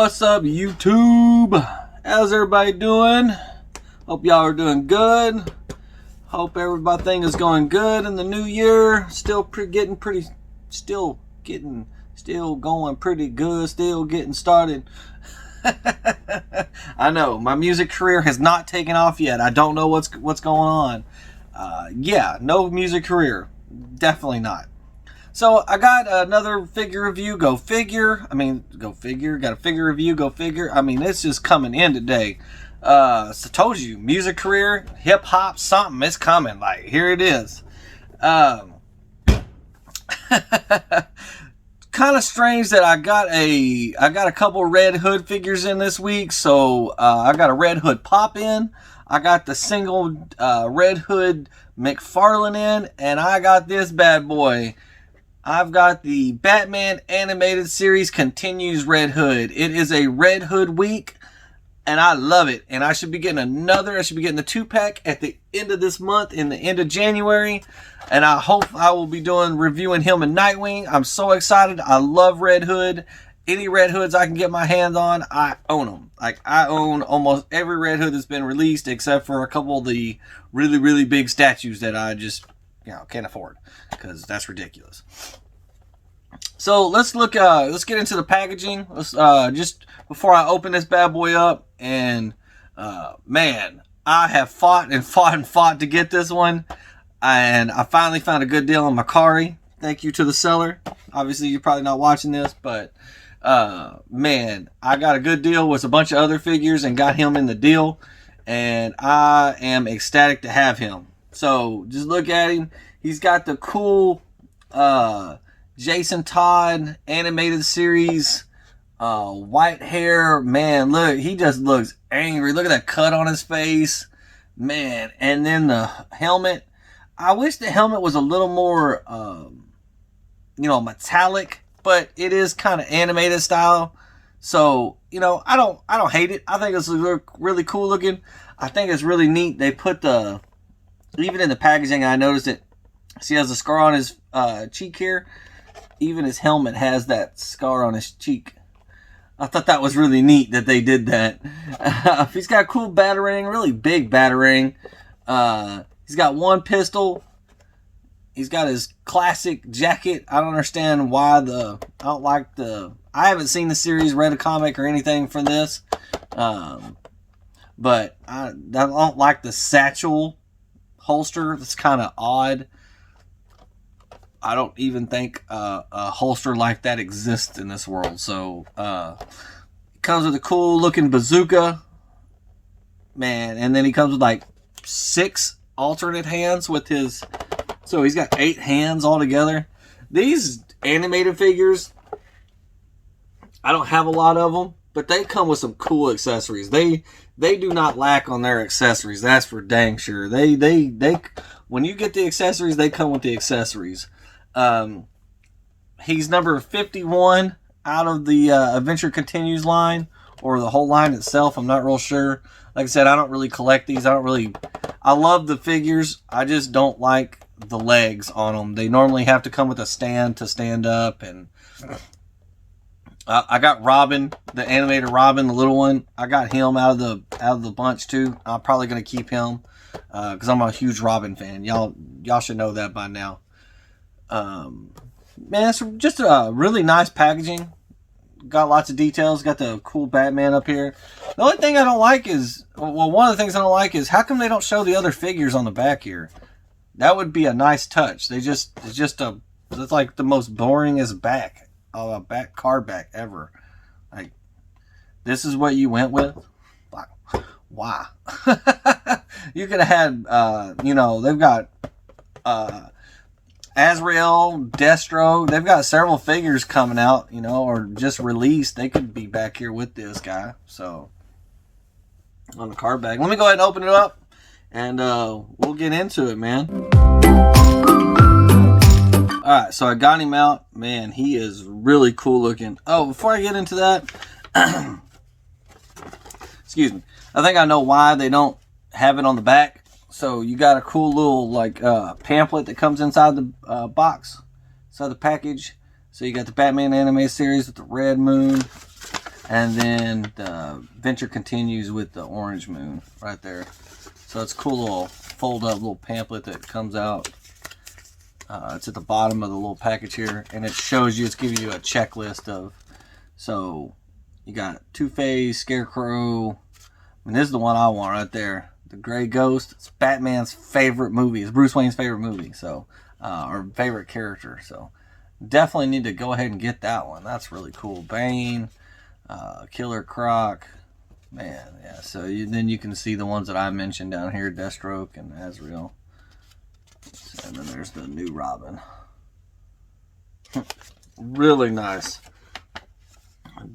What's up, YouTube? How's everybody doing? Hope y'all are doing good. Hope everything is going good in the new year. Still going pretty good. Still getting started. I know my music career has not taken off yet. I don't know what's going on. Yeah, no music career. Definitely not. So I got another figure review. Go figure. Got a figure review. Go figure. It's just coming in today. So I told you, music career, hip hop, something. It's coming. Like, here it is. Kind of strange that I got a couple Red Hood figures in this week. So I got a Red Hood pop in. I got the single Red Hood McFarlane in, and I got this bad boy. I've got the Batman Animated Series Continues Red Hood. It is a Red Hood week, and I love it. And I should be getting another. I should be getting the 2-pack at the end of this month, in the end of January. And I hope I will be reviewing him in Nightwing. I'm so excited. I love Red Hood. Any Red Hoods I can get my hands on, I own them. Like, I own almost every Red Hood that's been released, except for a couple of the really, really big statues that I just, can't afford, because that's ridiculous. So let's get into the packaging. Let's just before I open this bad boy up, and man, I have fought to get this one, and I finally found a good deal on Mercari. Thank you to the seller. Obviously, you're probably not watching this, but man, I got a good deal with a bunch of other figures and got him in the deal, and I am ecstatic to have him. So just look at him. He's got the cool Jason Todd Animated Series white hair. Man, look, he just looks angry. Look at that cut on his face, man. And then the helmet, I wish the helmet was a little more metallic, but it is kind of animated style. So, I don't hate it. I think it's really cool looking. I think it's really neat. They put even in the packaging, I noticed it. See, he has a scar on his cheek here. Even his helmet has that scar on his cheek. I thought that was really neat that they did that. He's got a cool Batarang, really big Batarang. He's got one pistol. He's got his classic jacket. I don't understand why I haven't seen the series, read a comic or anything for this. But I don't like the satchel holster. That's kind of odd. I don't even think a holster like that exists in this world. So, it comes with a cool looking bazooka, man. And then he comes with like 6 alternate hands with his, so he's got 8 hands altogether. These animated figures, I don't have a lot of them, but they come with some cool accessories. They do not lack on their accessories. That's for dang sure. They when you get the accessories, they come with the accessories. He's number 51 out of the Adventure Continues line, or the whole line itself. I'm not real sure. Like I said, I don't really collect these. I love the figures. I just don't like the legs on them. They normally have to come with a stand to stand up. And I got Robin, the animated Robin, the little one. I got him out of the bunch too. I'm probably gonna keep him because I'm a huge Robin fan. Y'all should know that by now. Man, it's just a really nice packaging. Got lots of details. Got the cool Batman up here. The only thing I don't like is, one of the things I don't like is, how come they don't show the other figures on the back here? That would be a nice touch. It's like the most boringest back card back ever. Like, this is what you went with? Why? You could have had, they've got, Azrael, Destro, they've got several figures coming out, or just released. They could be back here with this guy. So, on the card bag. Let me go ahead and open it up, and we'll get into it, man. Alright, so I got him out. Man, he is really cool looking. Oh, before I get into that, excuse me. I think I know why they don't have it on the back. So you got a cool little pamphlet that comes inside the box, inside the package. So you got the Batman anime series with the Red Moon. And then the adventure continues with the orange moon right there. So it's a cool little fold up little pamphlet that comes out. It's at the bottom of the little package here, and it shows you, it's giving you a checklist of, so you got Two-Face, Scarecrow. I mean, this is the one I want right there. The Gray Ghost. It's Batman's favorite movie. It's Bruce Wayne's favorite movie, so or favorite character. So definitely need to go ahead and get that one. That's really cool. Bane, Killer Croc. Man, yeah. So then you can see the ones that I mentioned down here, Deathstroke and Azrael. And then there's the new Robin. Really nice.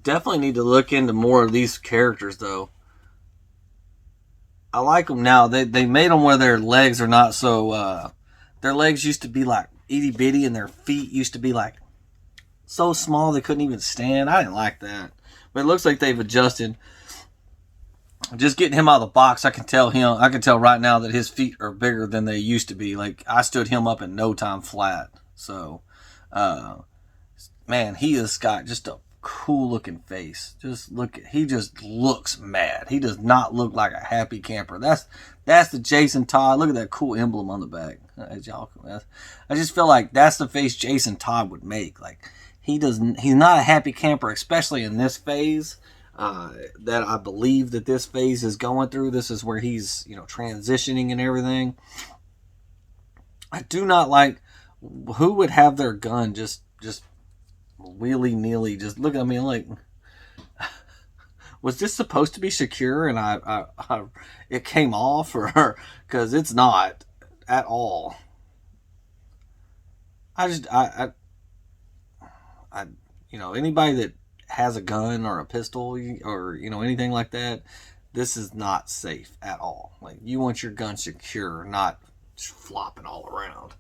Definitely need to look into more of these characters, though. I like them now. They made them where their legs are not so... their legs used to be like itty bitty, and their feet used to be like so small they couldn't even stand. I didn't like that. But it looks like they've adjusted. Just getting him out of the box, I can tell right now that his feet are bigger than they used to be. Like, I stood him up in no time flat. So, man, he has got just a cool looking face. He just looks mad. He does not look like a happy camper. That's the Jason Todd. Look at that cool emblem on the back. I just feel like that's the face Jason Todd would make. Like, he's not a happy camper, especially in this phase. That I believe that this phase is going through. This is where he's, transitioning and everything. I do not like who would have their gun just willy-nilly. Just look at me like, was this supposed to be secure and I it came off, or because it's not at all. I anybody that has a gun or a pistol or anything like that, this is not safe at all. Like, you want your gun secure, not flopping all around.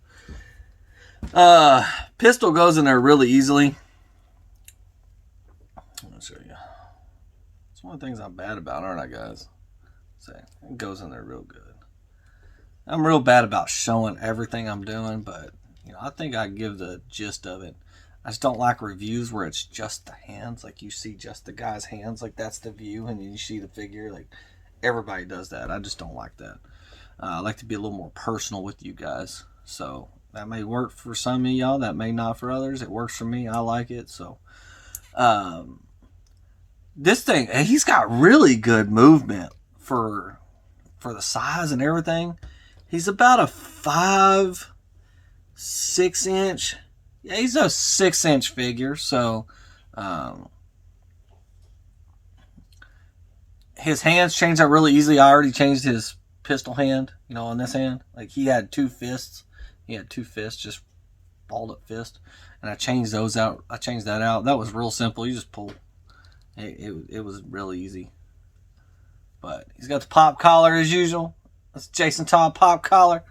Pistol goes in there really easily. I'll show you. It's one of the things I'm bad about, aren't I, guys? So it goes in there real good. I'm real bad about showing everything I'm doing, but I think I give the gist of it. I just don't like reviews where it's just the hands. Like, you see just the guy's hands. Like, that's the view. And then you see the figure. Like, everybody does that. I just don't like that. I like to be a little more personal with you guys. So, that may work for some of y'all. That may not for others. It works for me. I like it. So, this thing, he's got really good movement for the size and everything. He's about a 5'6" inch. Yeah, he's a 6-inch figure, so his hands change out really easily. I already changed his pistol hand, on this hand. Like, he had two fists. Just balled up fist. And I changed those out. I changed that out. That was real simple. You just pull. It was really easy. But he's got the pop collar as usual. That's Jason Todd pop collar.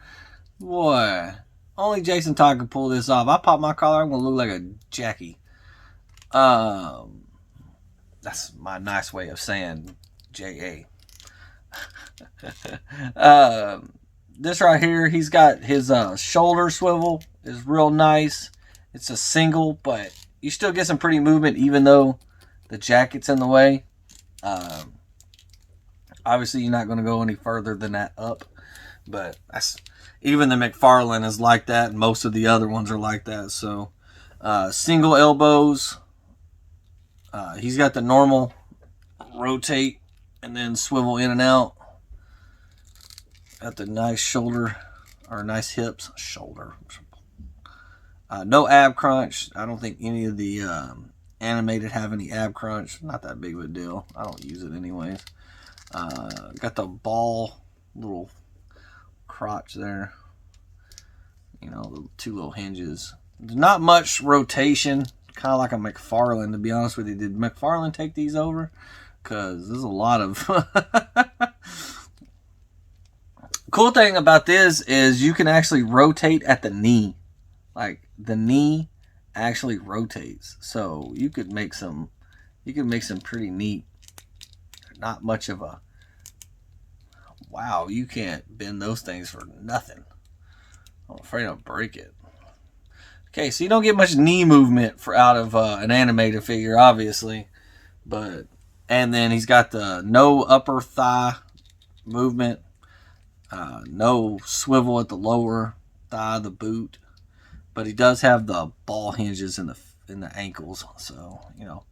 Boy. Only Jason Todd can pull this off. I pop my collar, I'm going to look like a Jackie. That's my nice way of saying J-A. This right here, he's got his shoulder swivel is real nice. It's a single, but you still get some pretty movement even though the jacket's in the way. Obviously, you're not going to go any further than that up. But even the McFarlane is like that, and most of the other ones are like that. So, single elbows. He's got the normal rotate and then swivel in and out. Got the nice shoulder, or nice hips. Shoulder. No ab crunch. I don't think any of the animated have any ab crunch. Not that big of a deal. I don't use it anyways. Got the ball little crotch there, the two little hinges. Not much rotation, kind of like a McFarlane, to be honest with you. Did McFarlane take these over? Because there's a lot of cool thing about this is you can actually rotate at the knee. Like, the knee actually rotates, so you could make some pretty neat. Not much of a wow, you can't bend those things for nothing. I'm afraid I'll break it. Okay, so you don't get much knee movement out of an animated figure, obviously. But And then he's got the no upper thigh movement, no swivel at the lower thigh, the boot. But he does have the ball hinges in the ankles. So, you know,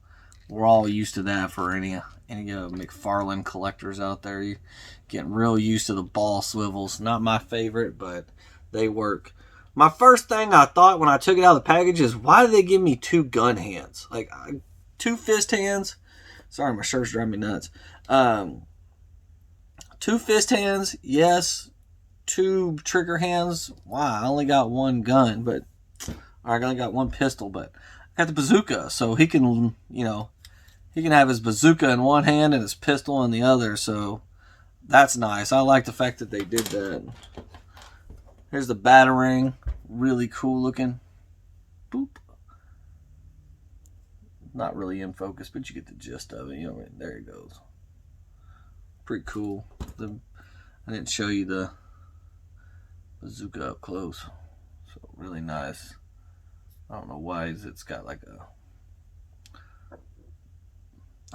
we're all used to that for any McFarlane collectors out there. You're getting real used to the ball swivels. Not my favorite, but they work. My first thing I thought when I took it out of the package is, why did they give me 2 gun hands? Like, 2 fist hands. Sorry, my shirt's driving me nuts. 2 fist hands, yes. 2 trigger hands. Wow, I only got 1 gun, but I only got 1 pistol, but I got the bazooka, so he can, you know, he can have his bazooka in one hand and his pistol in the other, so that's nice. I like the fact that they did that. Here's the Batarang. Really cool looking. Boop. Not really in focus, but you get the gist of it. You know, there it goes. Pretty cool. I didn't show you the bazooka up close. So really nice. I don't know why it's got like a... I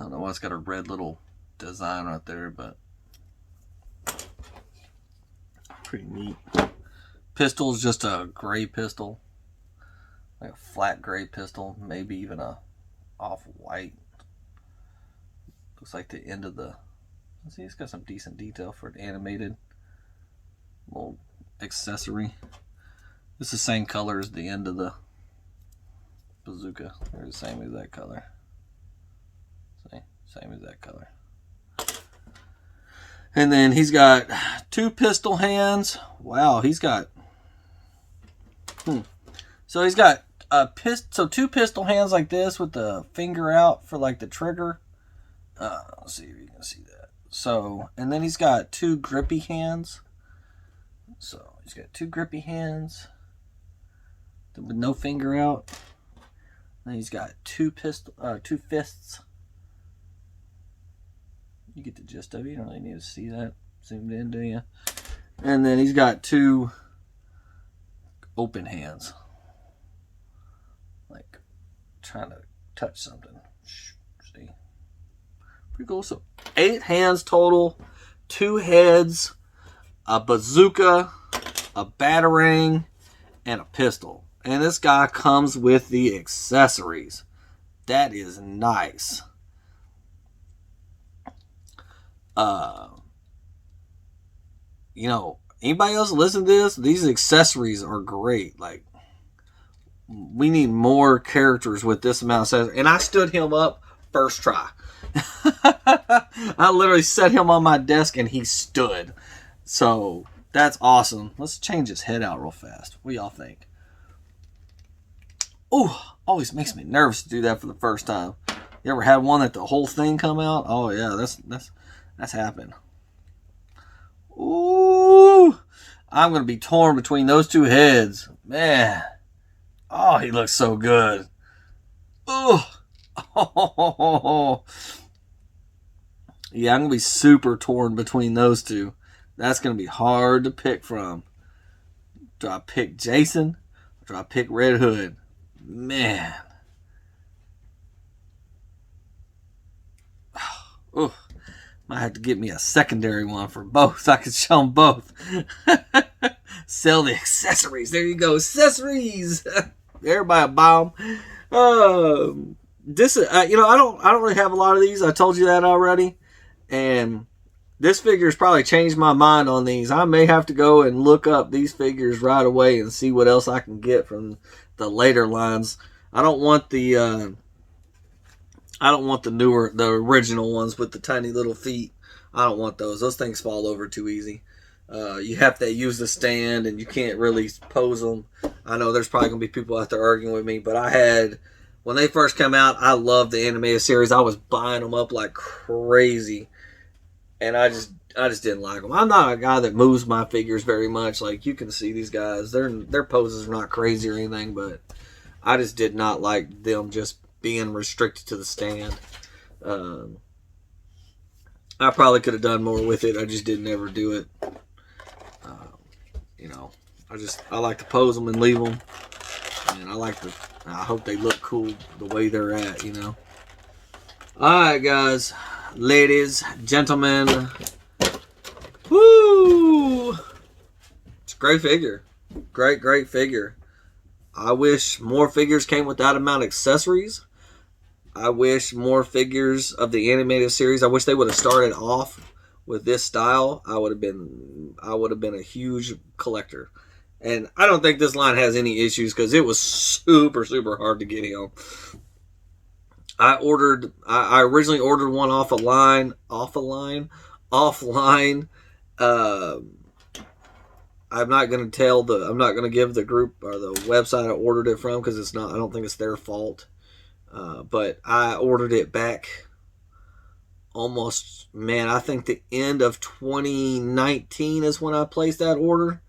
don't know why it's got a red little design right there, but pretty neat. Pistol's just a gray pistol. Like a flat gray pistol. Maybe even a off-white. Looks like the end of the... See, it's got some decent detail for an animated little accessory. It's the same color as the end of the bazooka. They're the same as that color. See? Same as that color. And then he's got 2 pistol hands. Wow, he's got... So he's got 2 pistol hands like this with the finger out for like the trigger. Let's see if you can see that. So, and then he's got 2 grippy hands. So he's got 2 grippy hands with no finger out. Then he's got 2 fists. You get the gist of it. You don't really need to see that zoomed in, do you? And then he's got 2 open hands. Like trying to touch something. See? Pretty cool. So 8 hands total, 2 heads, a bazooka, a batarang, and a pistol. And this guy comes with the accessories. That is nice. You know, anybody else listen to this? These accessories are great. Like, we need more characters with this amount of accessories. And I stood him up first try. I literally set him on my desk and he stood. So that's awesome. Let's change his head out real fast. What do y'all think? Oh, always makes me nervous to do that for the first time. You ever had one that the whole thing come out? Oh yeah, that's happened. Ooh, I'm gonna be torn between those 2 heads, man. Oh, he looks so good. Oh. Yeah, I'm gonna be super torn between those 2. That's gonna be hard to pick from. Do I pick Jason or do I pick Red Hood? Man. Oh, might have to get me a secondary one for both so I can show them both. Sell the accessories. There you go, accessories. Everybody buy them. This, you know, I don't really have a lot of these. I told you that already, and this figure's probably changed my mind on these. I may have to go and look up these figures right away and see what else I can get from the later lines. I don't want the the original ones with the tiny little feet. I don't want those. Those things fall over too easy. You have to use the stand, and you can't really pose them. I know there's probably going to be people out there arguing with me, but when they first came out, I loved the animated series. I was buying them up like crazy, and I just didn't like them. I'm not a guy that moves my figures very much. Like, you can see these guys, their poses are not crazy or anything, but I just did not like them just being restricted to the stand. I probably could have done more with it. I just didn't ever do it. You know, I like to pose them and leave them, and I hope they look cool the way they're at, you know. Alright, guys. Ladies, gentlemen. Woo! It's a great figure. Great figure. I wish more figures came with that amount of accessories. I wish more figures of the animated series. I wish they would have started off with this style. I would have been a huge collector. And I don't think this line has any issues because it was super hard to get him. I originally ordered one offline. I'm not going to give the group or the website I ordered it from because I don't think it's their fault. But I ordered it back I think the end of 2019 is when I placed that order.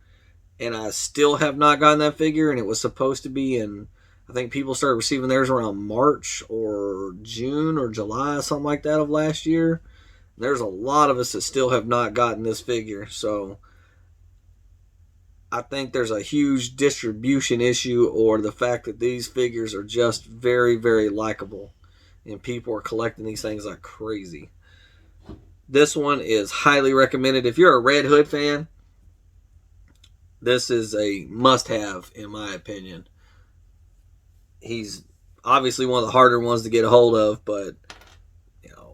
And I still have not gotten that figure, and it was supposed to be in, I think people started receiving theirs around March or June or July, something like that of last year. There's a lot of us that still have not gotten this figure, so I think there's a huge distribution issue, or the fact that these figures are just very likable, and people are collecting these things like crazy. This one is highly recommended. If you're a Red Hood fan, this is a must-have, in my opinion. He's obviously one of the harder ones to get a hold of, but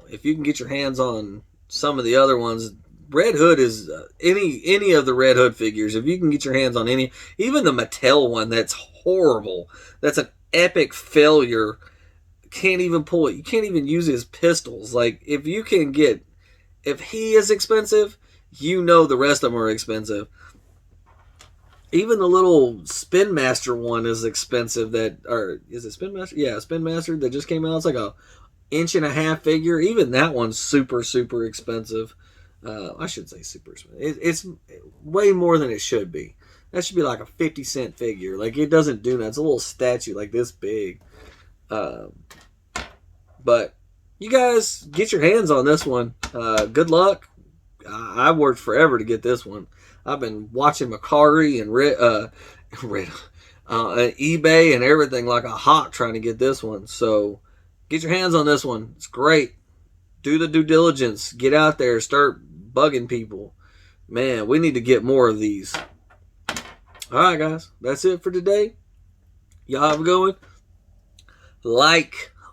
if you can get your hands on some of the other ones, Red Hood is any of the Red Hood figures. If you can get your hands on any, even the Mattel one, that's horrible. That's an epic failure. Can't even pull it. You can't even use his pistols. Like if he is expensive, the rest of them are expensive. Even the little Spin Master one is expensive. Is it Spin Master? Yeah, Spin Master that just came out. It's like a 1.5 inch figure. Even that one's super expensive. I should say super expensive. It's way more than it should be. That should be like a 50-cent figure. Like it doesn't do that. It's a little statue like this big. But you guys get your hands on this one. Good luck. I worked forever to get this one. I've been watching Mercari and eBay and everything like a hawk trying to get this one. So get your hands on this one. It's great. Do the due diligence. Get out there. Start bugging people. Man, we need to get more of these. Alright, guys. That's it for today. Y'all have a good one.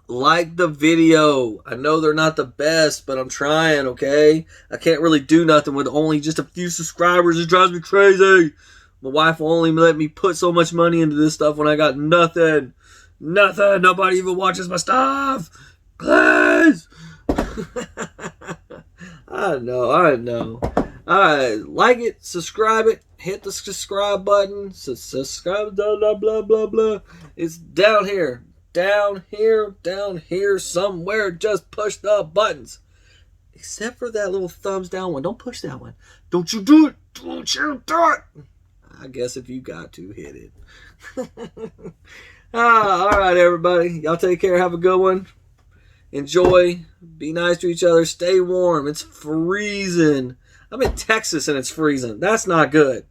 Like the video. I know they're not the best, but I'm trying, okay? I can't really do nothing with only just a few subscribers. It drives me crazy. My wife will only let me put so much money into this stuff when I got nothing. Nothing. Nobody even watches my stuff. Please. I know. Alright, like it, subscribe it, hit the subscribe button. Subscribe, blah. It's down here. Down here somewhere. Just push the buttons. Except for that little thumbs down one. Don't push that one. Don't you do it. Don't you do it. I guess if you got to, hit it. Alright, everybody. Y'all take care. Have a good one. Enjoy. Be nice to each other. Stay warm. It's freezing. I'm in Texas and it's freezing. That's not good.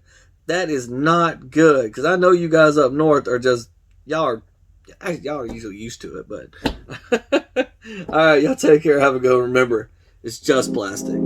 That is not good. Because I know you guys up north are just, y'all are usually used to it, but alright, y'all take care, have a go. Remember, it's just plastic.